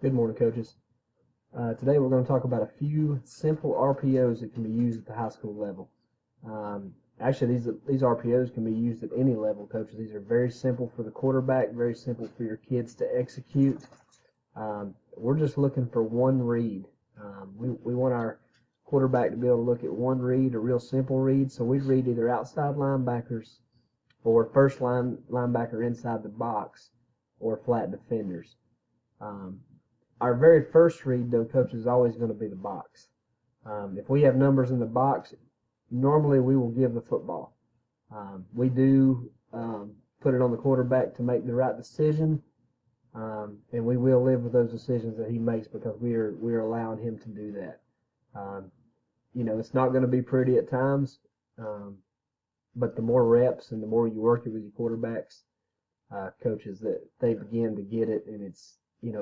Good morning, coaches. Today we're going to talk about a few simple RPOs that can be used at the high school level. Actually, these RPOs can be used at any level, coaches. These are very simple for the quarterback, very simple for your kids to execute. We're just looking for one read. We want our quarterback to be able to look at one read, a real simple read. So we read either outside linebackers or first linebacker inside the box or flat defenders. Our very first read, though, coach, is always going to be the box. If we have numbers in the box, normally we will give the football. We do put it on the quarterback to make the right decision, and we will live with those decisions that he makes because we are allowing him to do that. It's not going to be pretty at times, but the more reps and the more you work it with your quarterbacks, coaches, that they begin to get it, and it's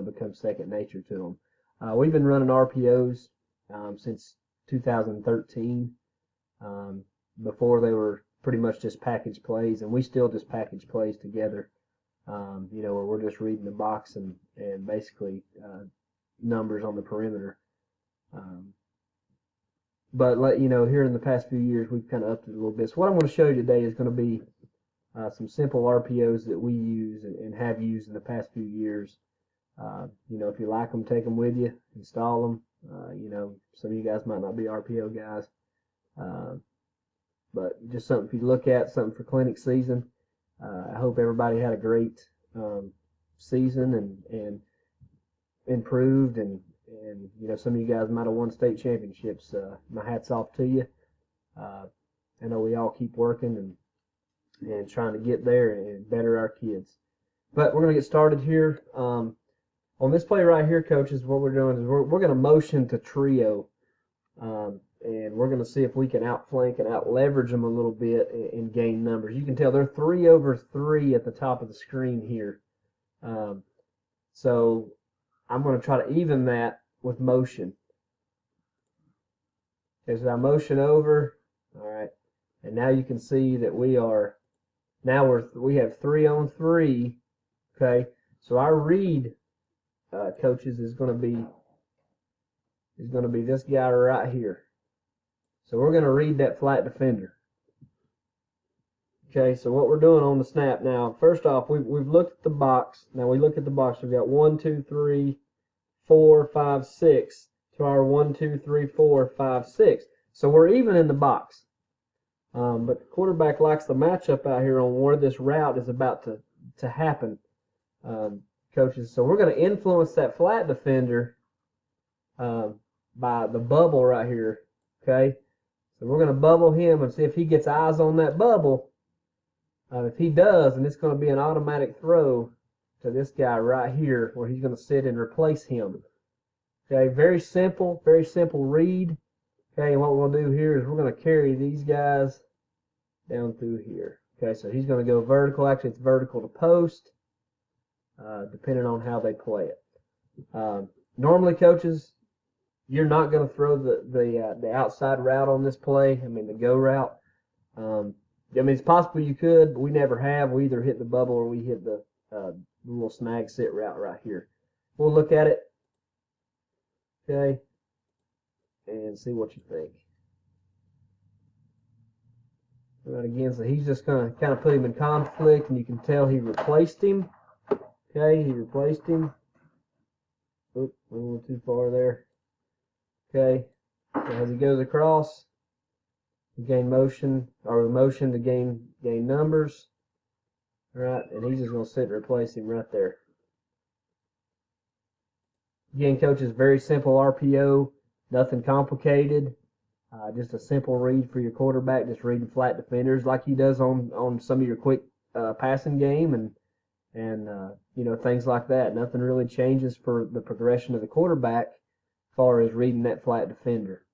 becomes second nature to them. We've been running RPOs since 2013. Before they were pretty much just package plays, and we still just package plays together. Where we're just reading the box and basically numbers on the perimeter. But here in the past few years, we've kind of upped it a little bit. So what I'm going to show you today is going to be some simple RPOs that we use and have used in the past few years. If you like them, take them with you, install them. Some of you guys might not be RPO guys, but just something for you to look at, something for clinic season. I hope everybody had a great season and improved, and some of you guys might have won state championships. My hat's off to you. I know we all keep working and trying to get there and better our kids. But we're going to get started here. On this play right here, coaches, what we're doing is we're going to motion to trio, and we're going to see if we can outflank and out-leverage them a little bit and gain numbers. You can tell they're 3 over 3 at the top of the screen here. So I'm going to try to even that with motion. Okay, so I motion over, all right, and now you can see that we have 3 on 3, okay, so our read, coaches, is going to be this guy right here. So we're going to read that flat defender. Okay, so what we're doing on the snap now, first off, we've looked at the box. Now we look at the box. We've got 1, 2, 3, 4, 5, 6 to our 1, 2, 3, 4, 5, 6. So we're even in the box. But the quarterback likes the matchup out here on where this route is about to happen. Coaches, so we're going to influence that flat defender by the bubble right here, okay? So we're going to bubble him and see if he gets eyes on that bubble. If he does, then it's going to be an automatic throw to this guy right here where he's going to sit and replace him. Okay, very simple read. Okay, and what we'll do here is we're going to carry these guys down through here. Okay, so he's going to go vertical. Actually, it's vertical to post. Depending on how they play it. Normally, coaches, you're not going to throw the outside route on this play. I mean, the go route. It's possible you could, but we never have. We either hit the bubble or we hit the little snag sit route right here. We'll look at it, okay, and see what you think. All right, again, so he's just going to kind of put him in conflict, and you can tell he replaced him. Okay, he replaced him. Oop, we went too far there. Okay, so as he goes across, we gain motion, or motion to gain numbers. All right, and he's just going to sit and replace him right there. Again, coaches, very simple RPO, nothing complicated. Just a simple read for your quarterback, just reading flat defenders like he does on some of your quick passing game and things like that. Nothing really changes for the progression of the quarterback as far as reading that flat defender.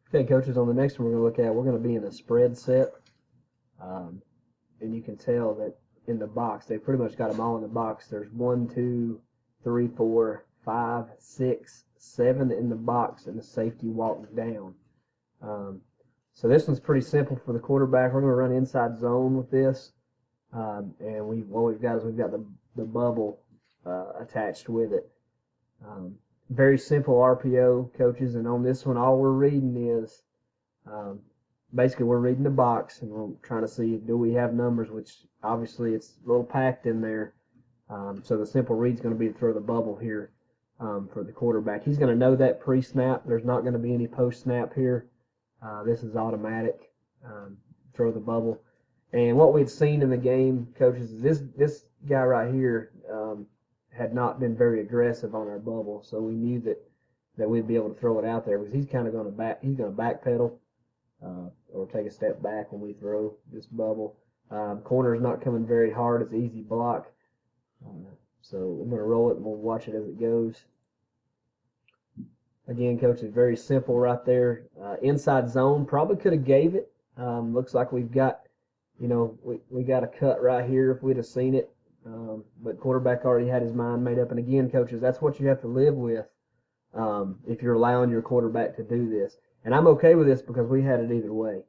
Okay, coaches, on the next one we're going to be in a spread set. And you can tell that in the box, they pretty much got them all in the box. There's 1, 2, 3, 4, 5, 6, 7 in the box, and the safety walks down. So this one's pretty simple for the quarterback. We're going to run inside zone with this. And we've got the bubble attached with it. Very simple RPO, coaches, and on this one, all we're reading is basically we're reading the box and we're trying to see, do we have numbers, which obviously it's a little packed in there. So the simple read's going to be to throw the bubble here for the quarterback. He's going to know that pre-snap. There's not going to be any post-snap here. This is automatic. Throw the bubble. And what we'd seen in the game, coaches, is this guy right here had not been very aggressive on our bubble, so we knew that we'd be able to throw it out there because he's kind of going to backpedal or take a step back when we throw this bubble. Corner's not coming very hard. It's an easy block. So I'm going to roll it and we'll watch it as it goes. Again, coach, it's very simple right there. Inside zone, probably could have gave it. Looks like we've got, we got a cut right here if we'd have seen it. But quarterback already had his mind made up. And again, coaches, that's what you have to live with if you're allowing your quarterback to do this. And I'm okay with this because we had it either way.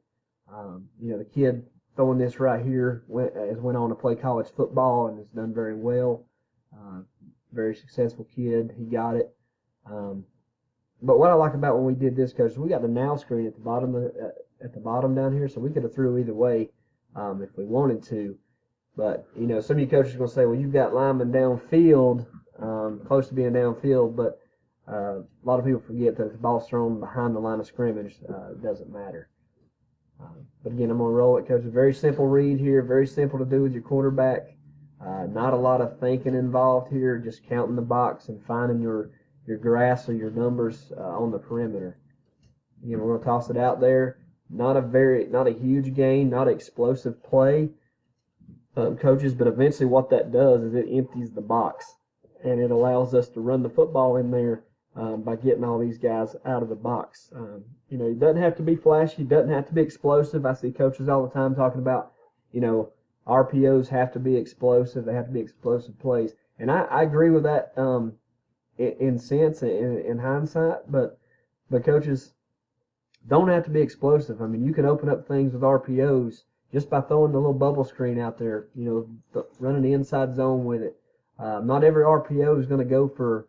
The kid throwing this right here went on to play college football and has done very well. Very successful kid. He got it. But what I like about when we did this, coach, we got the now screen at the bottom down here, so we could have threw either way if we wanted to. But, some of you coaches are going to say, well, you've got linemen downfield, close to being downfield, but a lot of people forget that if the ball's thrown behind the line of scrimmage, it doesn't matter. But again, I'm going to roll it, coach. A very simple read here, very simple to do with your quarterback. Not a lot of thinking involved here, just counting the box and finding your grass or your numbers on the perimeter. Again, we're going to toss it out there. Not a huge gain, not an explosive play, coaches, but eventually what that does is it empties the box, and it allows us to run the football in there by getting all these guys out of the box. It doesn't have to be flashy, it doesn't have to be explosive. I see coaches all the time talking about, RPOs have to be explosive, they have to be explosive plays. And I agree with that in sense, in hindsight, but coaches don't have to be explosive. I mean, you can open up things with RPOs just by throwing the little bubble screen out there, running the inside zone with it. Not every RPO is going to go for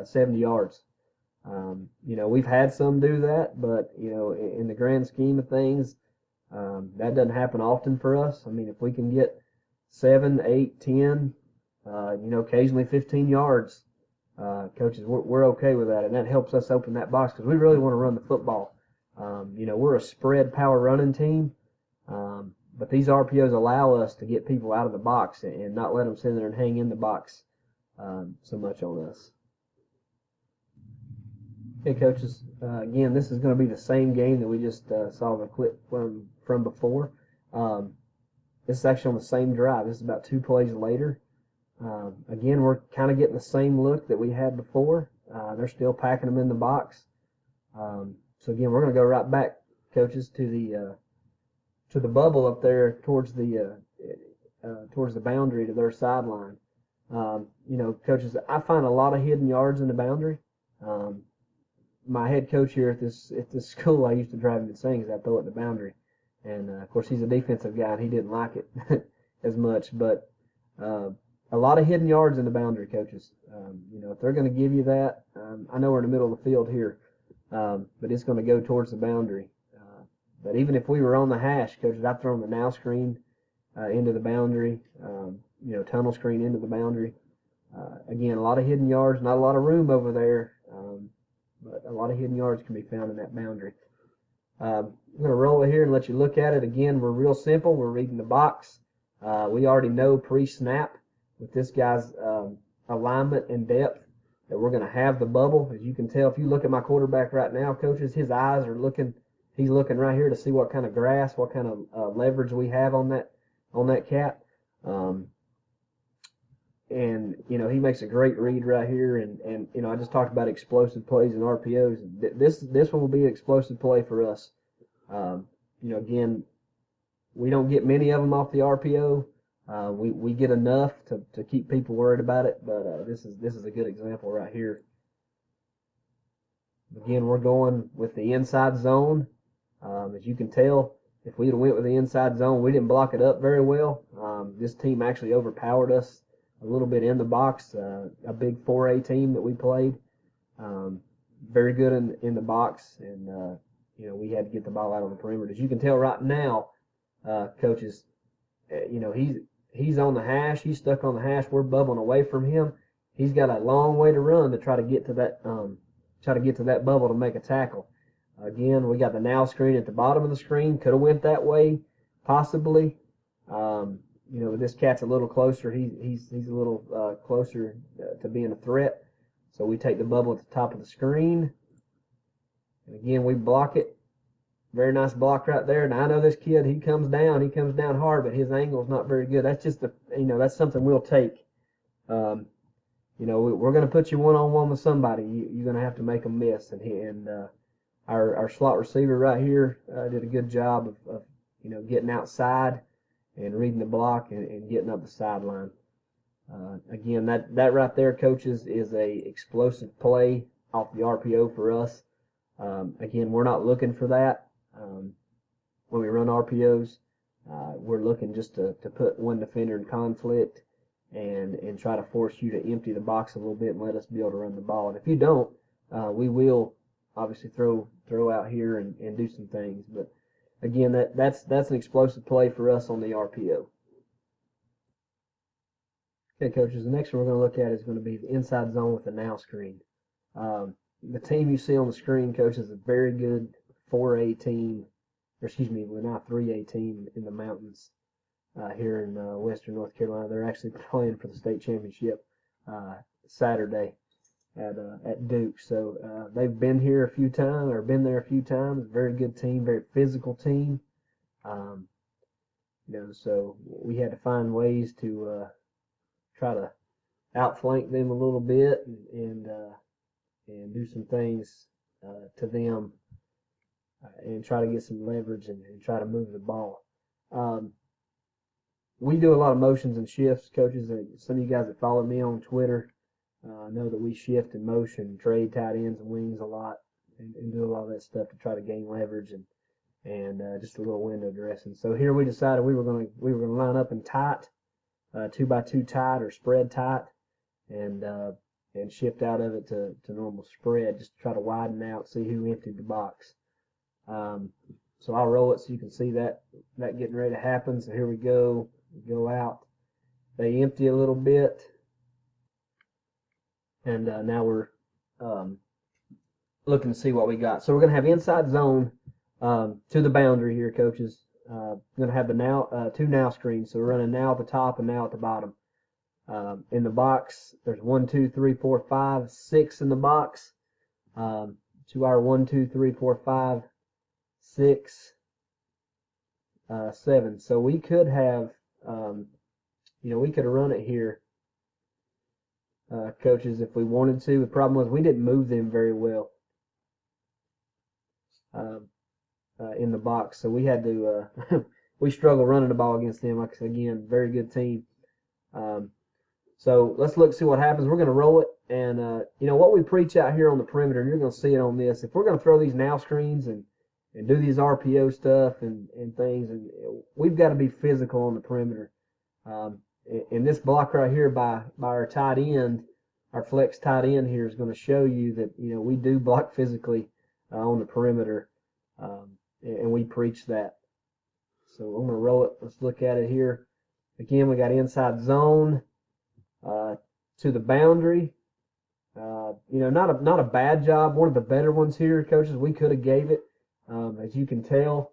70 yards. We've had some do that, but, in the grand scheme of things, that doesn't happen often for us. I mean, if we can get 7, 8, 10, occasionally 15 yards, coaches, we're okay with that, and that helps us open that box because we really want to run the football. We're a spread power running team, but these RPOs allow us to get people out of the box and not let them sit there and hang in the box so much on us. Okay, coaches, again, this is going to be the same game that we just saw the clip from before. This is actually on the same drive. This is about 2 plays later. Again, we're kind of getting the same look that we had before. They're still packing them in the box. So again, we're going to go right back, coaches, to the bubble up there towards the boundary to their sideline. Coaches, I find a lot of hidden yards in the boundary. My head coach here at this school, I used to drive him insane because I throw it in the boundary, and of course he's a defensive guy and he didn't like it as much. But a lot of hidden yards in the boundary, coaches. If they're going to give you that, I know we're in the middle of the field here, but it's going to go towards the boundary. But even if we were on the hash, coaches, I've thrown the now screen into the boundary, tunnel screen into the boundary. Again, a lot of hidden yards, not a lot of room over there, but a lot of hidden yards can be found in that boundary. I'm going to roll it here and let you look at it. Again, we're real simple. We're reading the box. We already know pre-snap with this guy's alignment and depth that we're going to have the bubble. As you can tell, if you look at my quarterback right now, coaches, his eyes are looking. He's looking right here to see what kind of grass, what kind of leverage we have on that cat. And he makes a great read right here. And I just talked about explosive plays and RPOs. This one will be an explosive play for us. Again, we don't get many of them off the RPO. We get enough to keep people worried about it. But this is a good example right here. Again, we're going with the inside zone. As you can tell, if we had went with the inside zone, we didn't block it up very well. This team actually overpowered us little bit in the box. A big 4A team that we played, very good in the box, and we had to get the ball out on the perimeter. As you can tell right now, coaches, he's on the hash. He's stuck on the hash. We're bubbling away from him. He's got a long way to run to try to get to that bubble to make a tackle. Again, we got the now screen at the bottom of the screen. Could have went that way, possibly. This cat's a little closer. He's a little closer to being a threat. So we take the bubble at the top of the screen. And again, we block it. Very nice block right there. Now I know this kid, he comes down hard, but his angle's not very good. That's just that's something we'll take. We're going to put you one-on-one with somebody. You're going to have to make them miss. And our slot receiver right here did a good job of getting outside and reading the block and getting up the sideline. Again, that right there, coaches, is a explosive play off the RPO for us. Again, we're not looking for that. When we run RPOs, we're looking just to put one defender in conflict and try to force you to empty the box a little bit and let us be able to run the ball. And if you don't, we will obviously throw out here and do some things. But again, that's an explosive play for us on the RPO. Okay, coaches, the next one we're going to look at is going to be the inside zone with the now screen. The team you see on the screen, coach, is a very good 4A team, we're now 3A team in the mountains here in western North Carolina. They're actually playing for the state championship Saturday at Duke. So they've been here a few times, or been there a few times. Very good team, very physical team. So we had to find ways to try to outflank them a little bit and do some things to them and try to get some leverage and try to move the ball. We do a lot of motions and shifts, coaches. Some of you guys that follow me on Twitter know that we shift and motion, trade tight ends and wings a lot, and do a lot of that stuff to try to gain leverage and just a little window dressing. So here we decided we were going to line up in tight, 2x2 tight or spread tight, and shift out of it to normal spread, just to try to widen out, see who emptied the box. So I'll roll it so you can see that getting ready to happen. So here we go. We go out. They empty a little bit, and now we're looking to see what we got. So we're going to have inside zone to the boundary here, coaches. We're going to have the two now screens. So we're running now at the top and now at the bottom. In the box, there's 1, 2, 3, 4, 5, 6 in the box. To our 1, 2, 3, 4, 5, 6, 7. So we could have, we could have run it here, coaches, if we wanted to. The problem was we didn't move them very well in the box, so we had to. We struggled running the ball against them. Like I said, again, very good team. So let's look, see what happens. We're going to roll it, and what we preach out here on the perimeter, and you're going to see it on this. If we're going to throw these now screens and do these RPO stuff and things, and we've got to be physical on the perimeter. And this block right here by our tight end, our flex tight end here, is going to show you that we do block physically on the perimeter, and we preach that. So I'm going to roll it. Let's look at it here. Again, we got inside zone to the boundary. Not a bad job. One of the better ones here, coaches. We could have gave it. As you can tell,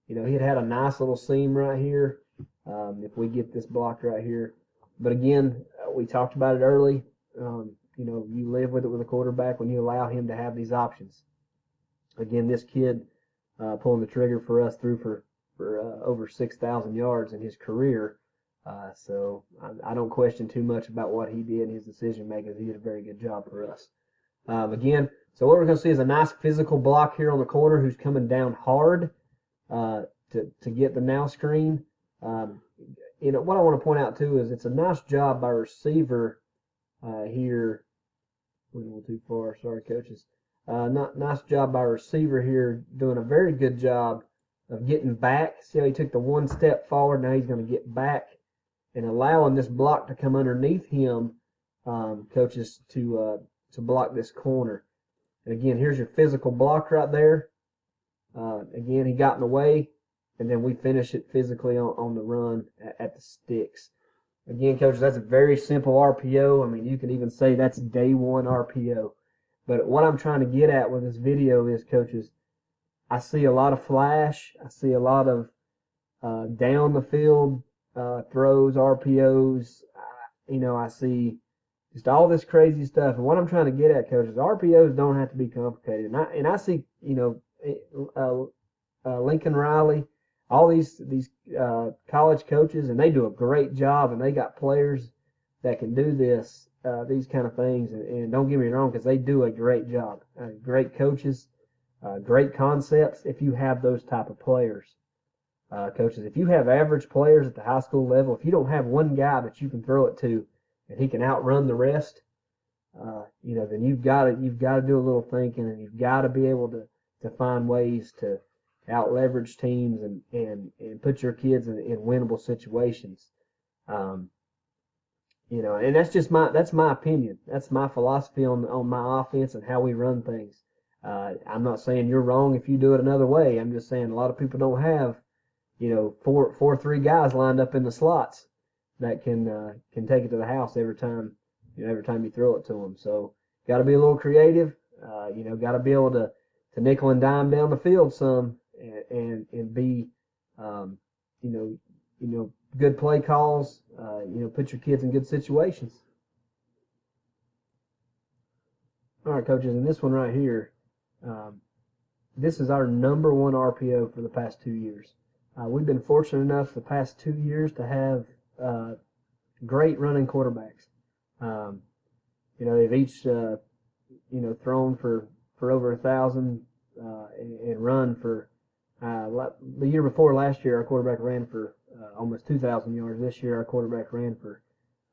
he had a nice little seam right here. If we get this block right here, but again, we talked about it early. You live with it with a quarterback when you allow him to have these options. Again, this kid pulling the trigger for us threw for over 6,000 yards in his career. So I don't question too much about what he did in his decision making. He did a very good job for us. Again, so what we're going to see is a nice physical block here on the corner who's coming down hard to get the now screen. What I want to point out too is it's a nice job by receiver here. Went a little too far, sorry coaches. Nice job by receiver here, doing a very good job of getting back. See how he took the one step forward, now he's going to get back and allowing this block to come underneath him, coaches, to block this corner. And again, here's your physical block right there. Again, he got in the way, and then we finish it physically on the run at the sticks. Again, coaches, that's a very simple RPO. I mean, you can even say that's day one RPO. But what I'm trying to get at with this video is, coaches, I see a lot of flash. I see a lot of down the field throws, RPOs. I see just all this crazy stuff. And what I'm trying to get at, coaches, RPOs don't have to be complicated. And I see, Lincoln Riley, all these college coaches, and they do a great job, and they got players that can do this, these kind of things. And don't get me wrong, because they do a great job. Great coaches, great concepts if you have those type of players. Coaches, if you have average players at the high school level, if you don't have one guy that you can throw it to and he can outrun the rest, then you've got to do a little thinking, and you've got to be able to find ways to out leverage teams and put your kids in winnable situations. And that's my opinion. That's my philosophy on my offense and how we run things. I'm not saying you're wrong if you do it another way. I'm just saying a lot of people don't have, 4-3 guys lined up in the slots that can take it to the house every time you throw it to them. So got to be a little creative. Got to be able to nickel and dime down the field some and be, good play calls. Put your kids in good situations. All right, coaches, and this one right here, this is our number one RPO for the past 2 years. We've been fortunate enough the past 2 years to have great running quarterbacks. They've each, thrown for over 1,000 and run for the year before last year, our quarterback ran for almost 2,000 yards. This year, our quarterback ran for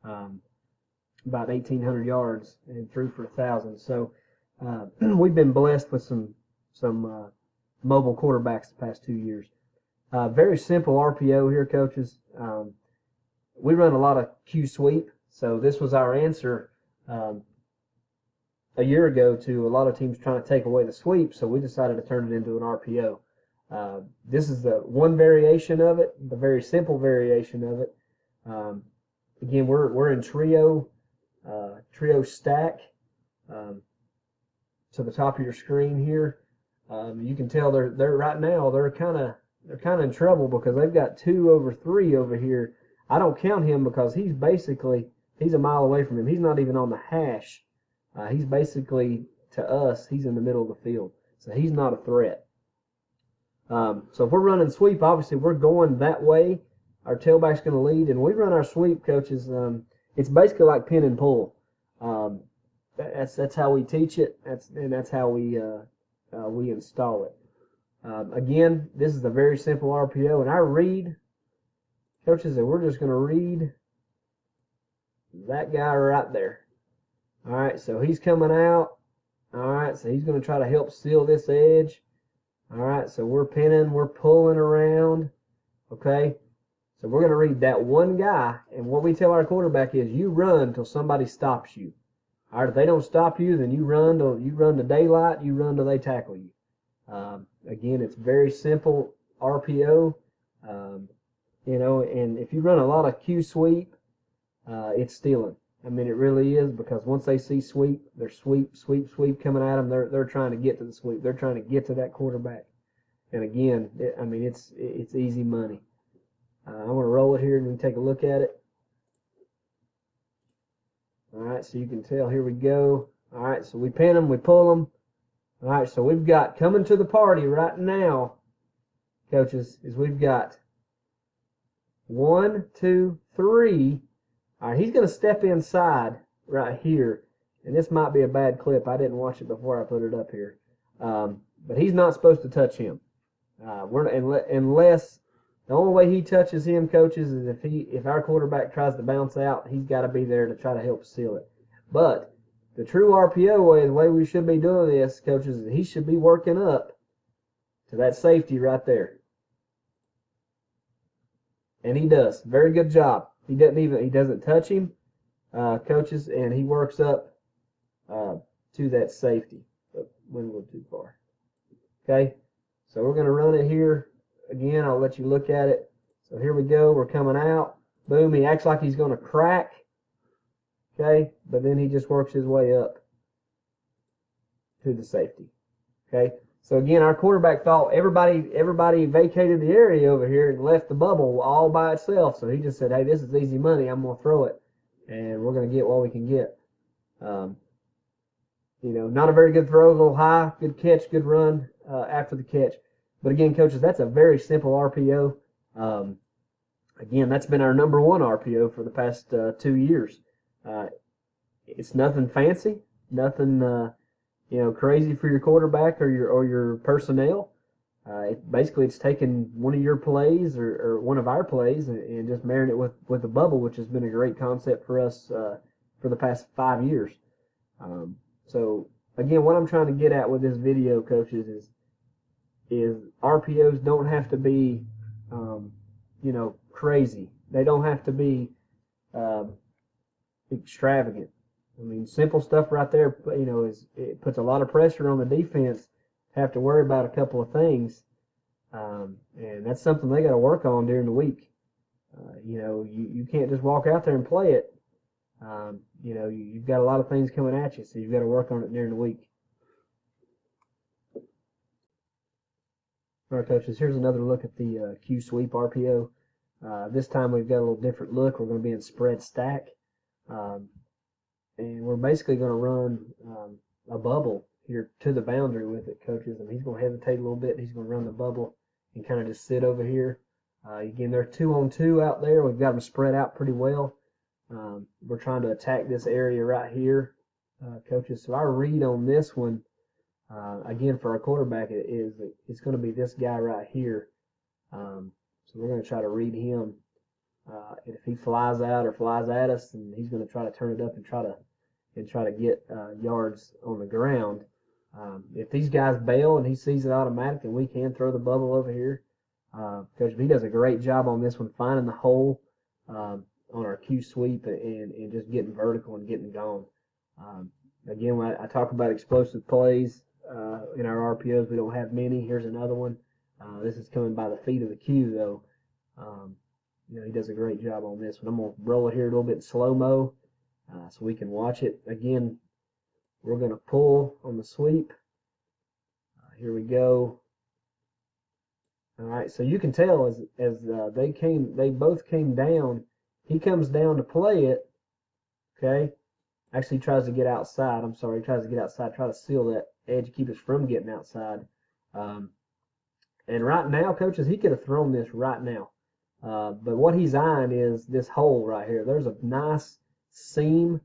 about 1,800 yards and threw for 1,000. So we've been blessed with some mobile quarterbacks the past 2 years. Very simple RPO here, coaches. We run a lot of Q sweep, so this was our answer a year ago to a lot of teams trying to take away the sweep, so we decided to turn it into an RPO. This is the one variation of it, the very simple variation of it. Again, we're in trio stack to the top of your screen here. You can tell they're right now they're kind of in trouble because they've got 2 over 3 over here. I don't count him because he's a mile away from him. He's not even on the hash. He's basically, to us, he's in the middle of the field. So he's not a threat. So if we're running sweep, obviously we're going that way. Our tailback's going to lead, and we run our sweep, coaches. It's basically like pin and pull. That's how we teach it. That's how we install it. Again, this is a very simple RPO, and I read, coaches, that we're just going to read that guy right there. All right, so he's coming out. All right, so he's going to try to help seal this edge. All right, so we're pinning, we're pulling around. Okay, so we're going to read that one guy, and what we tell our quarterback is you run until somebody stops you. All right, if they don't stop you, then you run to daylight, you run till they tackle you. Again, it's very simple RPO. And if you run a lot of Q sweep, it's stealing. I mean, it really is, because once they see sweep, they're sweep coming at them. They're trying to get to the sweep. They're trying to get to that quarterback. And again, it's easy money. I'm going to roll it here and we take a look at it. All right, so you can tell, here we go. All right, so we pin them, we pull them. All right, so we've got coming to the party right now, coaches, is we've got 1, 2, 3. All right, he's going to step inside right here, and this might be a bad clip. I didn't watch it before I put it up here, but he's not supposed to touch him. Unless the only way he touches him, coaches, is if our quarterback tries to bounce out, he's got to be there to try to help seal it. But the true RPO way, the way we should be doing this, coaches, is he should be working up to that safety right there. And he does. Very good job. he doesn't touch him, coaches, and he works up to that safety. But went a little too far. Okay, so we're going to run it here. Again, I'll let you look at it. So here we go. We're coming out. Boom, he acts like he's going to crack. Okay, but then he just works his way up to the safety. Okay, so again, our quarterback thought everybody vacated the area over here and left the bubble all by itself. So he just said, hey, this is easy money. I'm going to throw it, and we're going to get what we can get. Not a very good throw, a little high, good catch, good run after the catch. But again, coaches, that's a very simple RPO. Again, that's been our number one RPO for the past 2 years. It's nothing fancy, nothing crazy for your quarterback or your personnel. Basically, it's taking one of your plays or one of our plays and just marrying it with the bubble, which has been a great concept for us for the past 5 years. So again, what I'm trying to get at with this video, coaches, is RPOs don't have to be crazy. They don't have to be extravagant. I mean, simple stuff right there, it puts a lot of pressure on the defense to have to worry about a couple of things, and that's something they got to work on during the week. You can't just walk out there and play it. You've got a lot of things coming at you, so you've got to work on it during the week. All right, coaches, here's another look at the Q sweep RPO. This time we've got a little different look. We're going to be in spread stack. And we're basically going to run a bubble here to the boundary with it, coaches. And he's going to hesitate a little bit. He's going to run the bubble and kind of just sit over here. Again, they're 2-on-2 out there. We've got them spread out pretty well. We're trying to attack this area right here, coaches. So our read on this one, again, for our quarterback, it's going to be this guy right here. So we're going to try to read him. And if he flies out or flies at us, then he's going to try to turn it up and try to get yards on the ground. If these guys bail and he sees it automatic, then we can throw the bubble over here. Coach B does a great job on this one, finding the hole on our Q sweep and just getting vertical and getting gone. Again, when I talk about explosive plays in our RPOs, we don't have many. Here's another one. This is coming by the feet of the Q, though. He does a great job on this one. I'm going to roll it here a little bit in slow-mo so we can watch it. Again, we're going to pull on the sweep. Here we go. All right, so you can tell as they both came down. He comes down to play it, okay? Actually, he tries to get outside. I'm sorry, he tries to get outside, try to seal that edge, keep us from getting outside. And right now, coaches, he could have thrown this right now. But what he's eyeing is this hole right here. There's a nice seam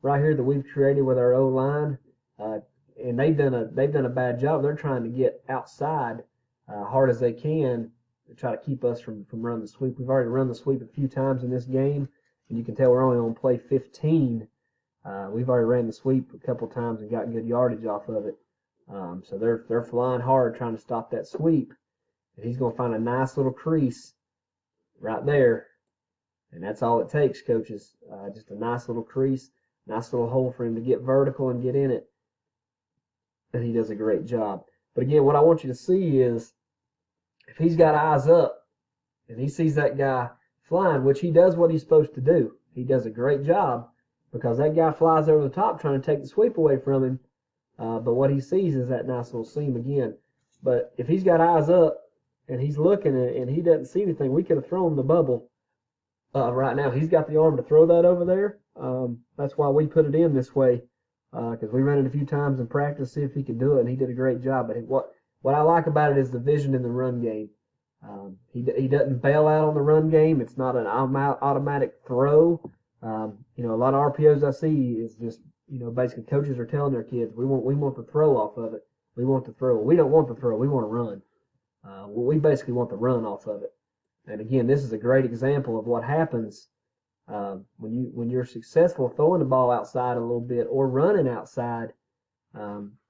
right here that we've created with our O-line, and they've done a bad job. They're trying to get outside hard as they can to try to keep us from running the sweep. We've already run the sweep a few times in this game, and you can tell we're only on play 15. We've already ran the sweep a couple times and got good yardage off of it. So they're flying hard trying to stop that sweep, and he's going to find a nice little crease right there, and that's all it takes, coaches. Just a nice little crease, nice little hole for him to get vertical and get in it, and he does a great job. But again, what I want you to see is if he's got eyes up and he sees that guy flying, which he does what he's supposed to do, he does a great job because that guy flies over the top trying to take the sweep away from him, but what he sees is that nice little seam again. But if he's got eyes up and he's looking and he doesn't see anything, we could have thrown the bubble right now. He's got the arm to throw that over there. That's why we put it in this way, because we ran it a few times in practice to see if he could do it, and he did a great job. But what I like about it is the vision in the run game. He doesn't bail out on the run game. It's not an automatic throw. A lot of RPOs I see is just, basically coaches are telling their kids, we want the throw off of it. We want the throw. We don't want the throw. We want to run. We basically want the run off of it. And again, this is a great example of what happens when you're successful throwing the ball outside a little bit or running outside.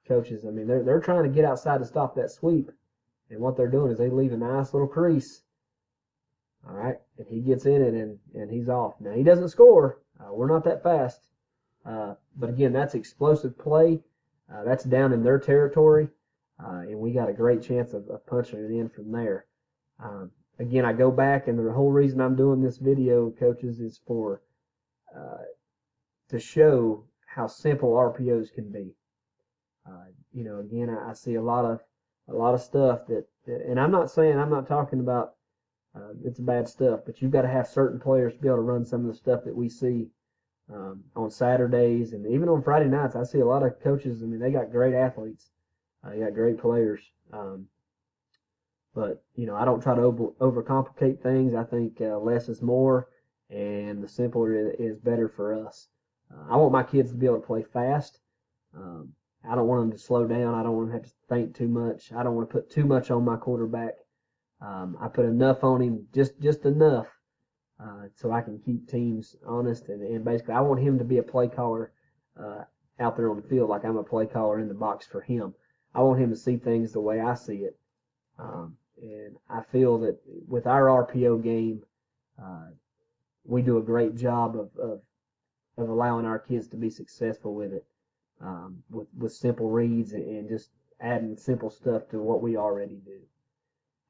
Coaches, I mean, they're trying to get outside to stop that sweep, and what they're doing is they leave a nice little crease. All right, and he gets in it, and he's off. Now, he doesn't score. We're not that fast. But again, that's explosive play. That's down in their territory, and we got a great chance of punching it in from there. Again, I go back, and the whole reason I'm doing this video, coaches, is for to show how simple RPOs can be. Again, I see a lot of stuff that, and I'm not talking about it's bad stuff, but you've got to have certain players to be able to run some of the stuff that we see on Saturdays and even on Friday nights. I see a lot of coaches. I mean, they got great athletes, they got great players, but I don't try to overcomplicate things. I think less is more, and the simpler is better for us. I want my kids to be able to play fast. I don't want them to slow down. I don't want them to have to think too much. I don't want to put too much on my quarterback. I put enough on him, just enough, so I can keep teams honest. And basically, I want him to be a play caller out there on the field like I'm a play caller in the box for him. I want him to see things the way I see it. And I feel that with our RPO game, we do a great job of allowing our kids to be successful with it, with simple reads and just adding simple stuff to what we already do.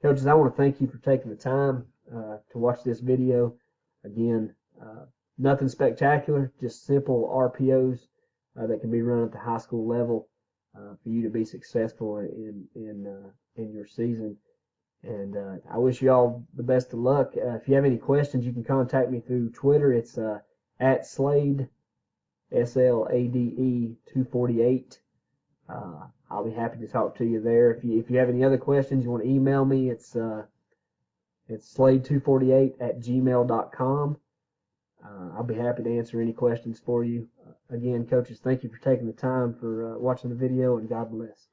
Coaches, I want to thank you for taking the time to watch this video. Again, nothing spectacular, just simple RPOs that can be run at the high school level for you to be successful in your season. And I wish you all the best of luck. If you have any questions, you can contact me through Twitter. It's at Slade, SLADE 248. I'll be happy to talk to you there. If you have any other questions, you want to email me, it's slade248@gmail.com. I'll be happy to answer any questions for you. Again, coaches, thank you for taking the time for watching the video, and God bless.